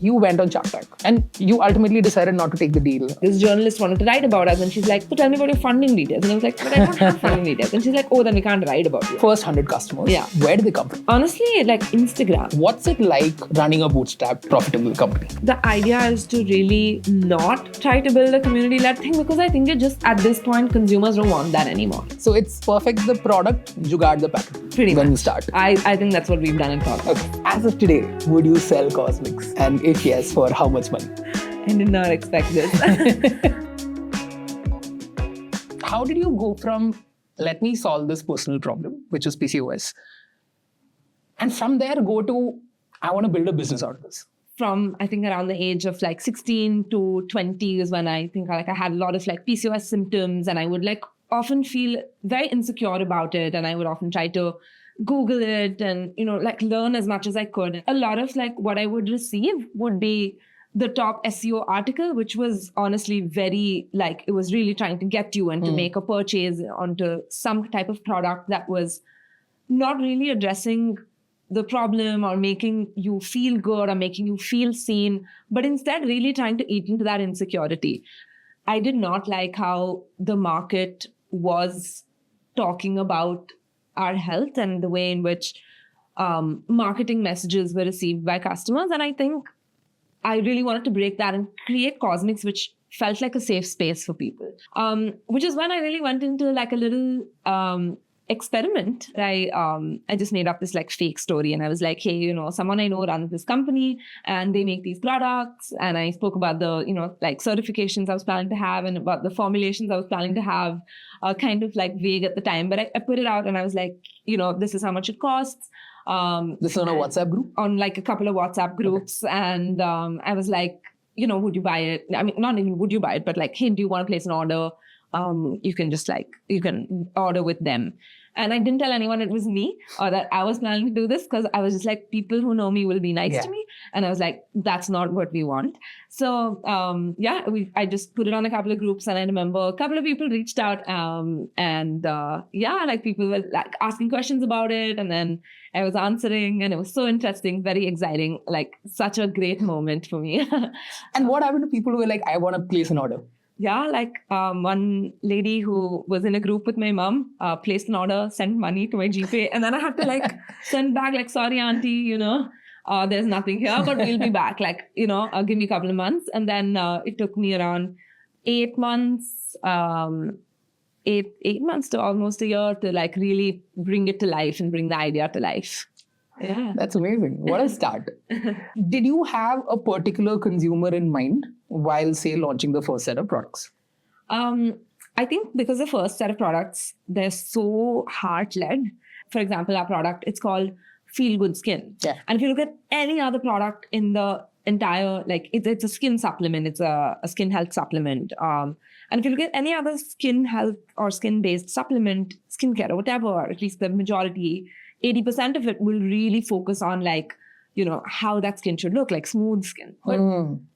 you went on Shark Tank and you ultimately decided not to take the deal. This journalist wanted to write about us and she's like, so tell me about your funding details. And I was like, but I don't have funding details. And she's like, oh, then we can't write about you. First 100 customers. Yeah. Where did they come from? Honestly, like Instagram. What's it like running a bootstrapped, profitable company? The idea is to really not try to build a community-led thing because I think just at this point, consumers don't want that anymore. So it's perfect the product, jugaad the package. Pretty when much. you start. I think that's what we've done in Cosmix. Okay. As of today, would you sell Cosmix? And if yes, for how much money? I did not expect this. How did you go from, let me solve this personal problem, which is PCOS, and from there go to, I want to build a business out of this? From I think around the age of like 16 to 20 is when I think I had a lot of like PCOS symptoms, and I would like often feel very insecure about it, and I would often try to Google it and like learn as much as I could. A lot of like what I would receive would be the top SEO article, which was honestly very like, it was really trying to get you and to make a purchase onto some type of product that was not really addressing the problem or making you feel good or making you feel seen, but instead really trying to eat into that insecurity. I did not like how the market was talking about our health and the way in which marketing messages were received by customers. And I think I really wanted to break that and create Cosmix, which felt like a safe space for people. Which is when I really went into like a little experiment. I just made up this like fake story, and I was like, hey, someone I know runs this company and they make these products. And I spoke about the, like certifications I was planning to have and about the formulations I was planning to have, kind of like vague at the time. But I put it out and I was like, this is how much it costs. This is on a WhatsApp group? On like a couple of WhatsApp groups. Okay. And I was like, would you buy it? I mean, not even would you buy it, but like, hey, do you want to place an order? You can order with them. And I didn't tell anyone it was me or that I was planning to do this because I was just like, people who know me will be nice to me. And I was like, that's not what we want. So I just put it on a couple of groups, and I remember a couple of people reached out like people were like asking questions about it. And then I was answering, and it was so interesting, very exciting, like such a great moment for me. And what happened to people who were like, I want to place an order? Yeah, like one lady who was in a group with my mom placed an order, sent money to my GPay, and then I had to like send back like, sorry, auntie, there's nothing here, but we'll be back. Like, give me a couple of months. And then it took me around 8 months, 8 months to almost a year to like really bring it to life and bring the idea to life. Yeah. That's amazing. What a start. Did you have a particular consumer in mind while, say, launching the first set of products? I think because the first set of products, they're so heart-led. For example, our product, it's called Feel Good Skin. Yeah. And if you look at any other product in the entire, like it's a skin supplement, it's a skin health supplement. And if you look at any other skin health or skin-based supplement, skincare or whatever, or at least the majority, 80% of it will really focus on like, how that skin should look, like smooth skin. But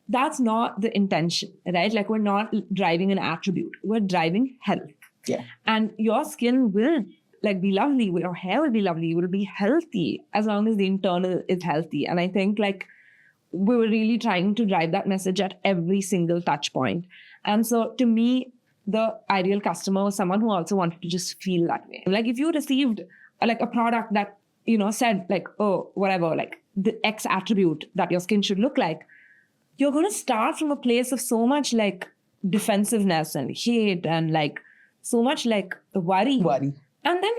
that's not the intention, right? Like we're not driving an attribute. We're driving health. Yeah. And your skin will like be lovely. Your hair will be lovely. You will be healthy as long as the internal is healthy. And I think like we were really trying to drive that message at every single touch point. And so to me, the ideal customer was someone who also wanted to just feel that way. Like if you received like a product that, said like, oh, whatever, like the X attribute that your skin should look like, you're going to start from a place of so much like defensiveness and hate and like so much like worry. And then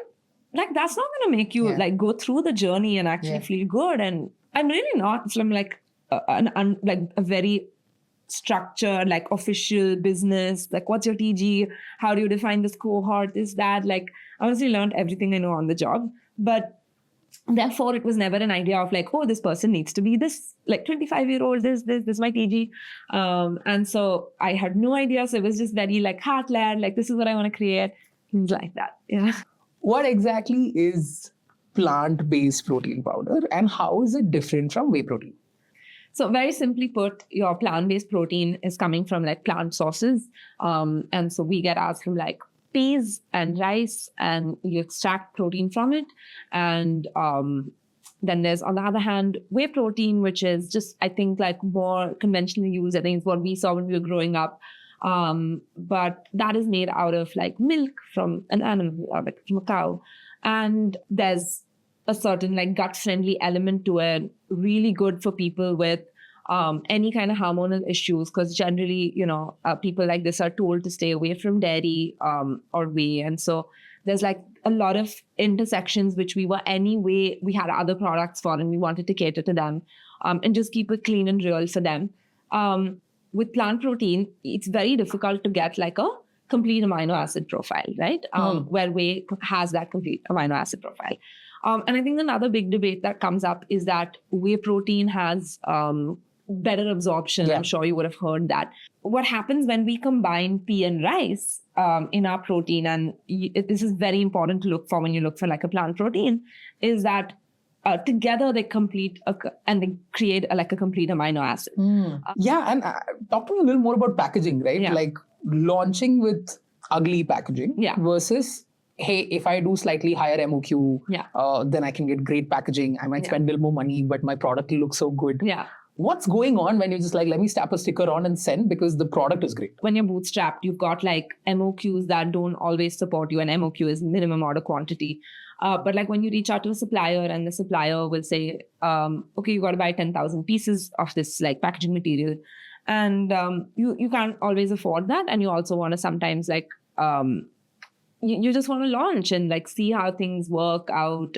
like, that's not going to make you like go through the journey and actually feel good. And I'm really not from like a very structured, like official business, like what's your TG? How do you define this cohort? Is that like, I honestly learned everything I know on the job, but therefore it was never an idea of like, oh, this person needs to be this like 25-year-old, this my TG. And so I had no idea. So it was just very like heart-led, like this is what I want to create, things like that. Yeah. What exactly is plant-based protein powder and how is it different from whey protein? So very simply put, your plant-based protein is coming from like plant sources. And so we get ours from like peas and rice, and you extract protein from it. And Then there's, on the other hand, whey protein, which is just, I think, like more conventionally used. I think it's what we saw when we were growing up. But that is made out of like milk from an animal, or like from a cow. And there's a certain like gut-friendly element to it, really good for people with any kind of hormonal issues, because generally, people like this are told to stay away from dairy or whey. And so there's like a lot of intersections which we had other products for, and we wanted to cater to them and just keep it clean and real for them. With plant protein, it's very difficult to get like a complete amino acid profile, right? Where whey has that complete amino acid profile. And I think another big debate that comes up is that whey protein has better absorption. Yeah. I'm sure you would have heard that. What happens when we combine pea and rice in our protein, and this is very important to look for when you look for like a plant protein, is that together they complete and they create like a complete amino acid. Yeah, and talk to me a little more about packaging, right? Yeah. Like launching with ugly packaging versus, hey, if I do slightly higher MOQ, then I can get great packaging. I might spend a little more money, but my product will look so good. Yeah. What's going on when you just like, let me slap a sticker on and send because the product is great? When you're bootstrapped, you've got like MOQs that don't always support you, and MOQ is minimum order quantity. But like when you reach out to a supplier and the supplier will say, okay, you got to buy 10,000 pieces of this like packaging material. And you can't always afford that. And you also want to sometimes like, you just want to launch and like see how things work out.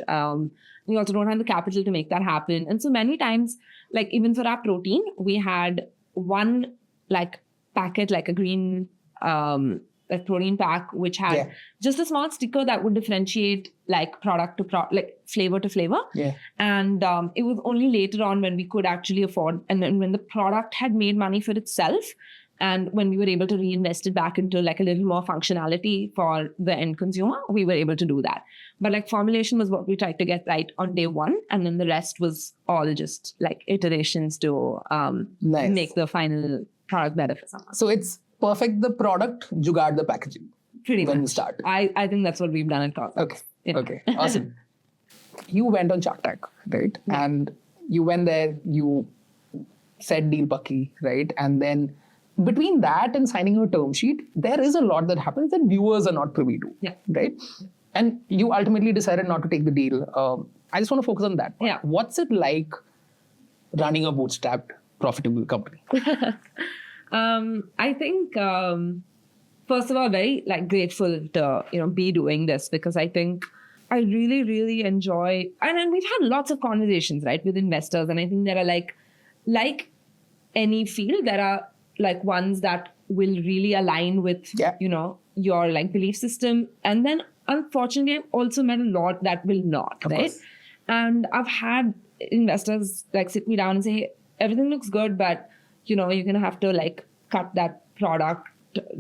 You also don't have the capital to make that happen. And so many times, like even for our protein, we had one like packet, like a green like protein pack, which had just a small sticker that would differentiate like product to like flavor to flavor. Yeah. And it was only later on when we could actually afford, and then when the product had made money for itself, and when we were able to reinvest it back into like a little more functionality for the end consumer, we were able to do that. But like formulation was what we tried to get right on day one. And then the rest was all just like iterations to make the final product better for someone. So it's perfect the product, jugaad the packaging. Pretty when much. you start. I think that's what we've done at Cosmix. Okay. Yeah. Okay. Awesome. You went on Shark Tank, right? Yeah. And you went there, you said deal pucky, right? And then between that and signing a term sheet, there is a lot that happens that viewers are not privy to, right? And you ultimately decided not to take the deal. I just want to focus on that part. Yeah. What's it like running a bootstrapped, profitable company? I think, first of all, very like grateful to, be doing this, because I think I really, really enjoy, and we've had lots of conversations, right, with investors. And I think there are like any field, there are like ones that will really align with, your like belief system. And then unfortunately, I've also met a lot that will not, Of right? course. And I've had investors like sit me down and say, hey, everything looks good, but you're going to have to like cut that product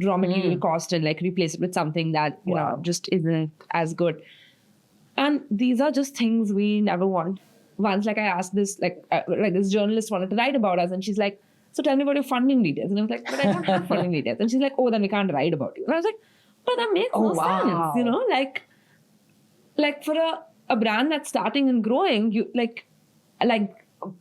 raw material cost and like replace it with something that, just isn't as good. And these are just things we never want. Once, like I asked this, like this journalist wanted to write about us, and she's like, so tell me about your funding details. And I was like, but I don't have funding details. And she's like, oh, then we can't write about you. And I was like, but that makes no sense, like for a brand that's starting and growing, you like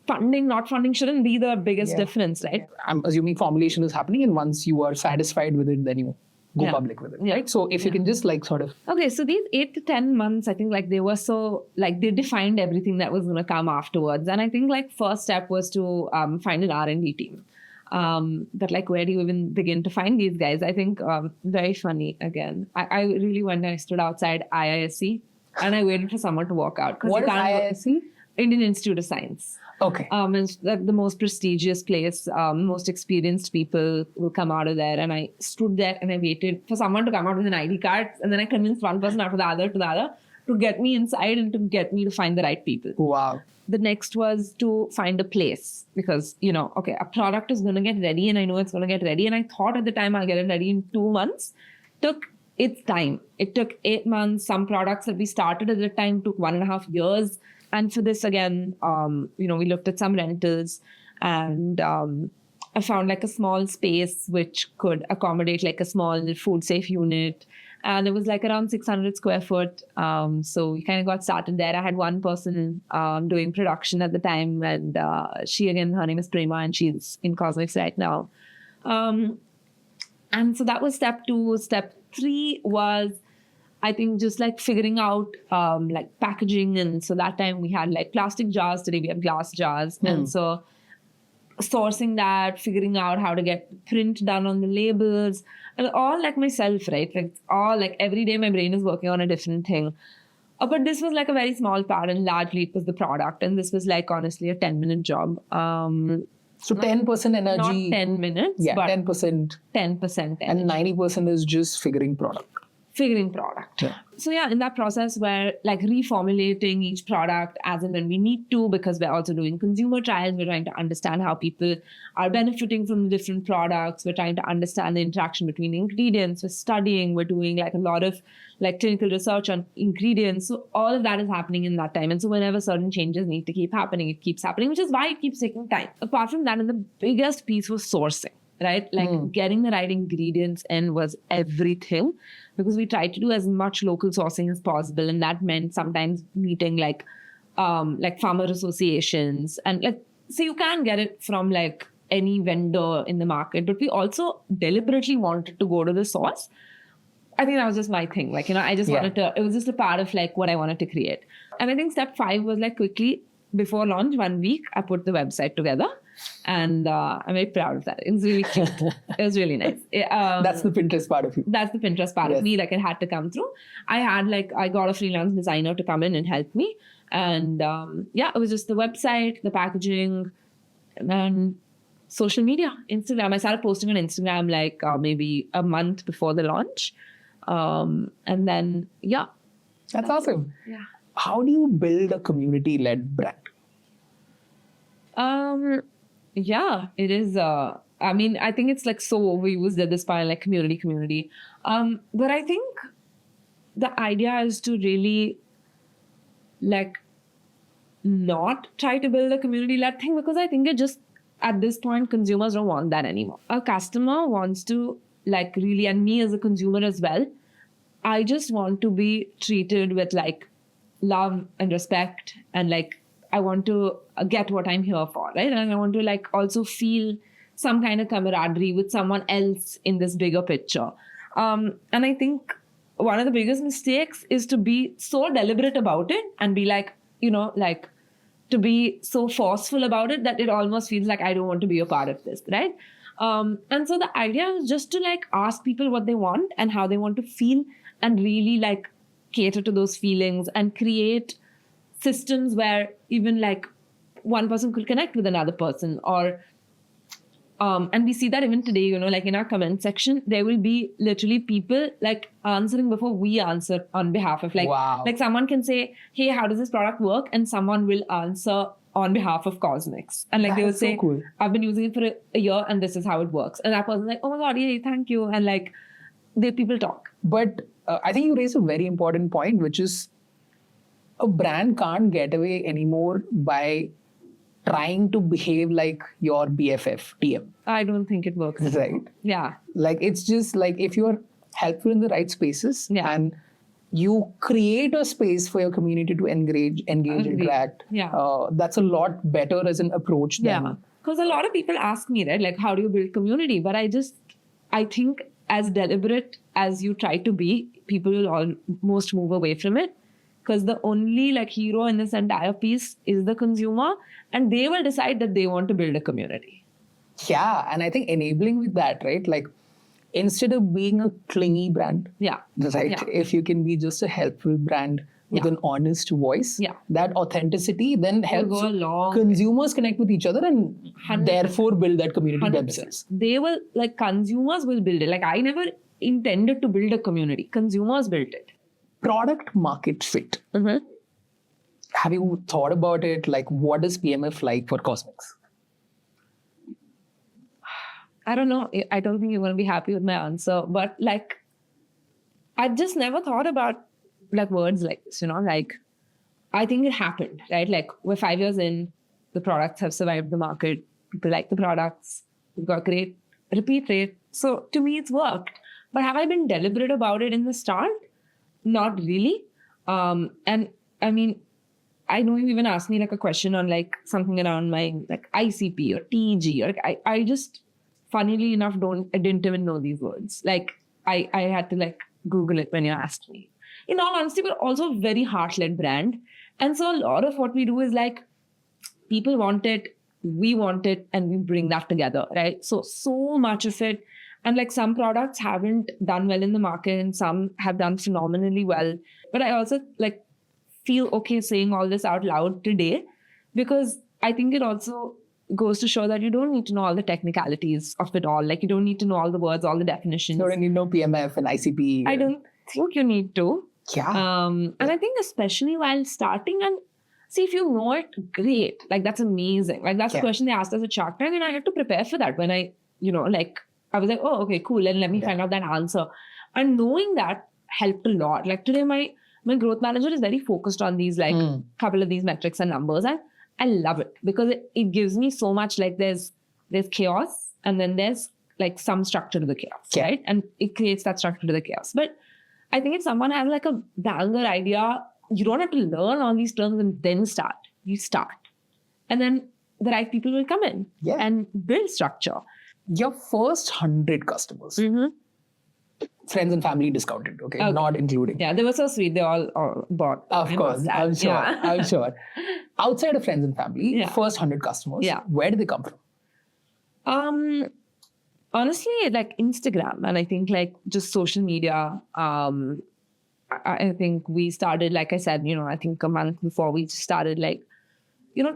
funding, not funding shouldn't be the biggest difference, right? I'm assuming formulation is happening, and once you are satisfied with it, then you go public with it, right? So if you can just like sort of... Okay, so these 8 to 10 months, I think like they were so, like they defined everything that was going to come afterwards. And I think like first step was to find an R&D team. But like where do you even begin to find these guys? I think very funny again. I really went and I stood outside IISc and I waited for someone to walk out. What is IISc? Indian Institute of Science. Okay. It's the most prestigious place. Most experienced people will come out of there. And I stood there and I waited for someone to come out with an ID card. And then I convinced one person after the other to get me inside and to get me to find the right people. Wow. The next was to find a place because, okay, a product is going to get ready and I know it's going to get ready. And I thought at the time I'll get it ready in 2 months. Took its time. It took 8 months. Some products that we started at the time took 1.5 years. And for this, again, we looked at some rentals and I found like a small space which could accommodate like a small food safe unit And it was like around 600 square foot. So we kind of got started there. I had one person doing production at the time. And she, again, her name is Prema, and she's in Cosmix right now. And so that was step 2. Step 3 was, I think, just like figuring out like packaging. And so that time we had like plastic jars. Today we have glass jars. And so sourcing that, figuring out how to get print done on the labels, and all like myself, right? Like all like every day my brain is working on a different thing. But this was like a very small part, and largely it was the product. And this was like honestly a 10-minute job. So 10% energy. Not 10 minutes. Yeah, but 10%. 10%. And 90% is just figuring product. Yeah. So yeah, in that process, we're like reformulating each product as and when we need to, because we're also doing consumer trials. We're trying to understand how people are benefiting from the different products. We're trying to understand the interaction between ingredients. We're studying. We're doing like a lot of like clinical research on ingredients. So all of that is happening in that time. And so whenever certain changes need to keep happening, it keeps happening, which is why it keeps taking time. Apart from that, and the biggest piece was sourcing. Right? Like getting the right ingredients in was everything, because we tried to do as much local sourcing as possible. And that meant sometimes meeting like farmer associations, and like, so you can get it from like any vendor in the market, but we also deliberately wanted to go to the source. I think that was just my thing. Like, I just wanted to, it was just a part of like what I wanted to create. And I think step 5 was like quickly before launch, 1 week, I put the website together. And I'm very proud of that. It was really cute. It was really nice. That's the Pinterest part of you. That's the Pinterest part of me. Like, it had to come through. I got a freelance designer to come in and help me. And it was just the website, the packaging, and social media, Instagram. I started posting on Instagram like maybe a month before the launch. And then, That's awesome. Yeah. How do you build a community-led brand? It is. I think it's like so overused at this point, like community. But I think the idea is to really like not try to build a community-led thing, because I think it just, at this point, consumers don't want that anymore. A customer wants to like really, and me as a consumer as well, I just want to be treated with like love and respect, and like I want to get what I'm here for, right? And I want to like also feel some kind of camaraderie with someone else in this bigger picture. And I think one of the biggest mistakes is to be so deliberate about it and be like, like to be so forceful about it that it almost feels like I don't want to be a part of this, right? And so the idea is just to like ask people what they want and how they want to feel, and really like cater to those feelings and create systems where even like one person could connect with another person, or and we see that even today, like in our comment section, there will be literally people like answering before we answer on behalf of like, like someone can say, hey, how does this product work? And someone will answer on behalf of Cosmix. And like, they will say, cool. I've been using it for a year and this is how it works. And that person's like, oh my God, yeah, thank you. And like, people talk. But I think you raised a very important point, which is a brand can't get away anymore by trying to behave like your BFF, TM. I don't think it works. Right. Yeah. Like, it's just like if you're helpful in the right spaces and you create a space for your community to engage, interact. Yeah. That's a lot better as an approach than... Because a lot of people ask me, right, like, how do you build community? But I think as deliberate as you try to be, people will almost move away from it. Because the only like hero in this entire piece is the consumer, and they will decide that they want to build a community. Yeah, and I think enabling with that, right? Like, instead of being a clingy brand, right? If you can be just a helpful brand with an honest voice, that authenticity then helps consumers connect with each other and 100%. Therefore build that community 100%. Themselves. They will, like, consumers will build it. Like, I never intended to build a community. Consumers built it. Product market fit. Mm-hmm. Have you thought about it? Like, what is PMF like for Cosmix? I don't know. I don't think you're going to be happy with my answer. But like, I just never thought about like words like this, like, I think it happened, right? Like, we're 5 years in, the products have survived the market. People like the products. We've got great repeat rate. So to me, it's worked. But have I been deliberate about it in the start? Not really. And I mean, I know you even asked me like a question on like something around my like ICP or TG. Or like, I just, funnily enough, I didn't even know these words. Like I had to like Google it when you asked me. In all honesty, we're also a very heart-led brand. And so a lot of what we do is like, people want it, we want it, and we bring that together, right? So much of it. And like some products haven't done well in the market and some have done phenomenally well. But I also like feel okay saying all this out loud today because I think it also goes to show that you don't need to know all the technicalities of it all. Like you don't need to know all the words, all the definitions. You don't need to know PMF and ICP. I don't think you need to. Yeah. And I think especially while starting and see if you know it, great. Like that's amazing. Like that's the question they asked us at Shark Tank and I had to prepare for that when I, like I was like, oh, okay, cool. And let me find out that answer. And knowing that helped a lot. Like today, my growth manager is very focused on these, like couple of these metrics and numbers. And I love it because it gives me so much, like there's chaos and then there's like some structure to the chaos, right? And it creates that structure to the chaos. But I think if someone has like a banger idea, you don't have to learn all these terms and then start. You start. And then the right people will come in and build structure. Your first 100 customers, friends and family discounted, okay? Not including. Yeah, they were so sweet. They all bought. Of course, I'm sure. Yeah. I'm sure. Outside of friends and family, first 100 customers, where did they come from? Honestly, like Instagram and I think like just social media. I think we started, like I said, I think a month before we started like,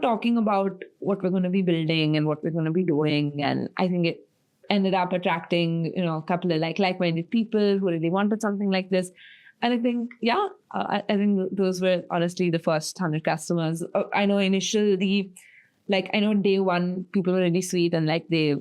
talking about what we're going to be building and what we're going to be doing. And I think it ended up attracting, a couple of like-minded people who really wanted something like this. And I think, I think those were honestly the first 100 customers. I know initially, I know day one, people were really sweet and like they,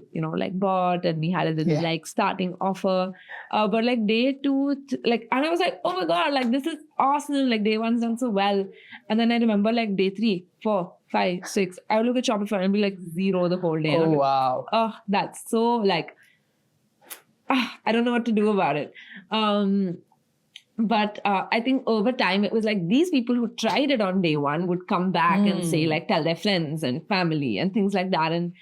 bought and we had a little starting offer. But like day two, and I was like, oh my God, like this is awesome. Like day one's done so well. And then I remember like day 3, 4, 5, 6, I would look at Shopify and be like 0 the whole day. Oh, wow. Oh, that's so like, I don't know what to do about it. But I think over time, it was like these people who tried it on day one would come back and say, like, tell their friends and family and things like that. And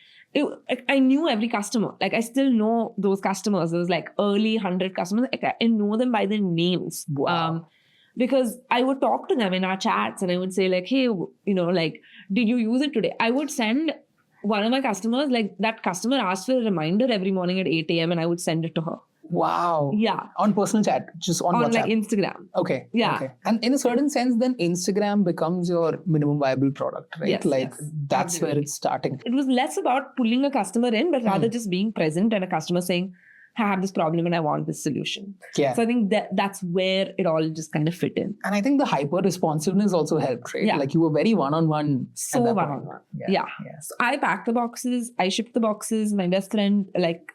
I knew every customer. Like, I still know those customers. Those like early 100 customers. Like, I know them by their names. Wow. Because I would talk to them in our chats and I would say, like, hey, like, did you use it today? I would send one of my customers, like, that customer asked for a reminder every morning at 8 a.m. and I would send it to her. Wow. Yeah. On personal chat, just on WhatsApp? Like Instagram. Okay. Yeah. Okay. And in a certain sense, then Instagram becomes your minimum viable product, right? Yes, that's absolutely. where it's starting. It was less about pulling a customer in, but rather just being present and a customer saying, I have this problem and I want this solution. Yeah. So I think that's where it all just kind of fit in. And I think the hyper responsiveness also helped, right? Yeah. Like you were very one-on-one. So one-on-one. Yeah. So I packed the boxes. I shipped the boxes. My best friend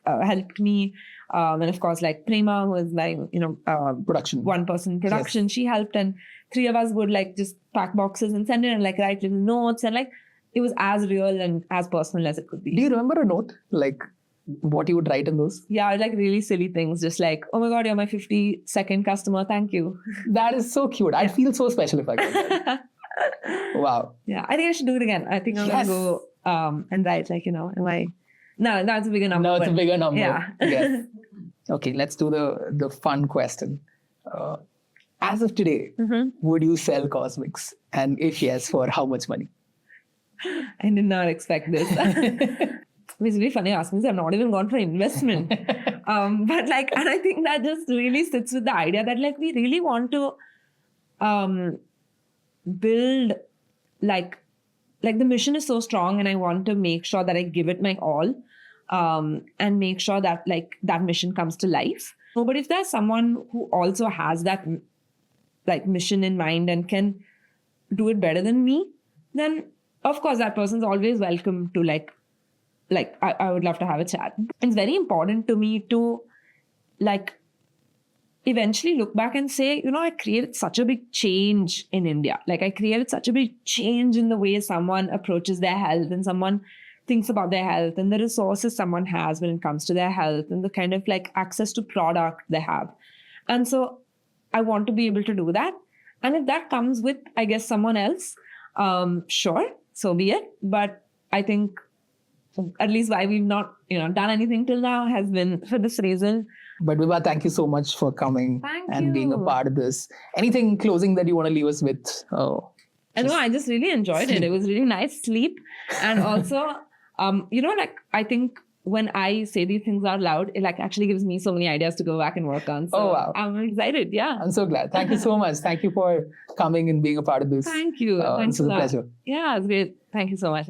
helped me. And of course, like Prema, who is like, production. One-person production, yes. She helped. And 3 of us would like just pack boxes and send it and like write little notes. And like, it was as real and as personal as it could be. Do you remember a note? Like, what you would write in those? Yeah, like really silly things. Just like, oh my God, you're my 52nd customer. Thank you. That is so cute. I'd feel so special if I could. Wow. Yeah, I think I should do it again. I think I'm going to go and write like, am I... No, that's a bigger number. No, it's a bigger number. Yeah. Yes. Okay, let's do the fun question. As of today, would you sell Cosmix? And if yes, for how much money? I did not expect this. It's really funny asking this. I've not even gone for investment. But like, and I think that just really sits with the idea that like we really want to build like the mission is so strong and I want to make sure that I give it my all and make sure that like that mission comes to life. So, but if there's someone who also has that like mission in mind and can do it better than me, then of course that person's always welcome to like I would love to have a chat. It's very important to me to like eventually look back and say, I created such a big change in India. Like I created such a big change in the way someone approaches their health and someone thinks about their health and the resources someone has when it comes to their health and the kind of like access to product they have. And so I want to be able to do that. And if that comes with, I guess, someone else, sure, so be it. But I think at least why we've not, done anything till now has been for this reason. But Vibha, thank you so much for coming and being a you. part of this. Anything closing that you want to leave us with? I just really enjoyed it. It was really nice sleep. And also, I think when I say these things out loud, it like actually gives me so many ideas to go back and work on. So wow. I'm excited. Yeah. I'm so glad. Thank you so much. Thank you for coming and being a part of this. Thank you. It was a pleasure. Yeah, it's great. Thank you so much.